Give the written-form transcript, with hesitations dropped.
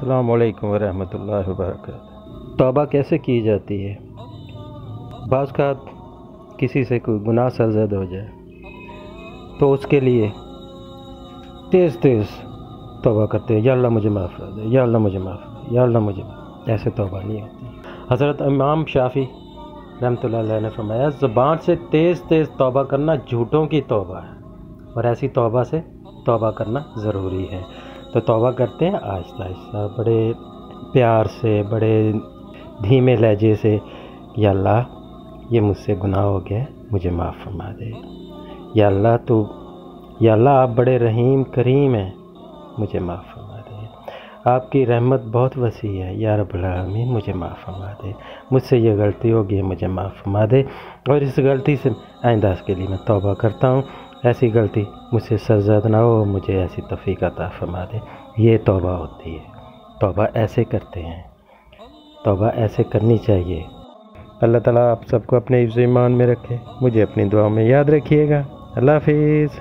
السلام علیکم ورحمۃ اللہ وبرکاتہ۔ توبہ کیسے کی جاتی ہے؟ بعض کا کسی سے کوئی گناہ سرزد ہو جائے تو اس کے لیے تیز توبہ کرتے ہیں، یا اللہ مجھے معاف کر دے، یا اللہ مجھے معاف کر دے، یا اللہ مجھے معاف۔ ایسے توبہ نہیں ہوتی۔ حضرت امام شافعی رحمۃ اللہ علیہ نے فرمایا زبان سے تیز توبہ کرنا جھوٹوں کی توبہ ہے، اور ایسی توبہ سے توبہ کرنا ضروری ہے۔ تو توبہ کرتے ہیں آہستہ آہستہ، بڑے پیار سے، بڑے دھیمے لہجے سے، یا اللہ یہ مجھ سے گناہ ہو گیا، مجھے معاف فرما دے۔ یا اللہ آپ بڑے رحیم کریم ہیں، مجھے معاف فرما دے۔ آپ کی رحمت بہت وسیع ہے، یا رب العالمین مجھے معاف فرما دے۔ مجھ سے یہ غلطی ہو گئی، مجھے معاف فرما دے، اور اس غلطی سے آئندہ کے لیے میں توبہ کرتا ہوں، ایسی غلطی مجھ سے سرزد نہ ہو، مجھے ایسی توفیق عطا فرما دے۔ یہ توبہ ہوتی ہے۔ توبہ ایسے کرتے ہیں، توبہ ایسے کرنی چاہیے۔ اللہ تعالیٰ آپ سب کو اپنے حفظ ایمان میں رکھے، مجھے اپنی دعاؤں میں یاد رکھیے گا۔ اللہ حافظ۔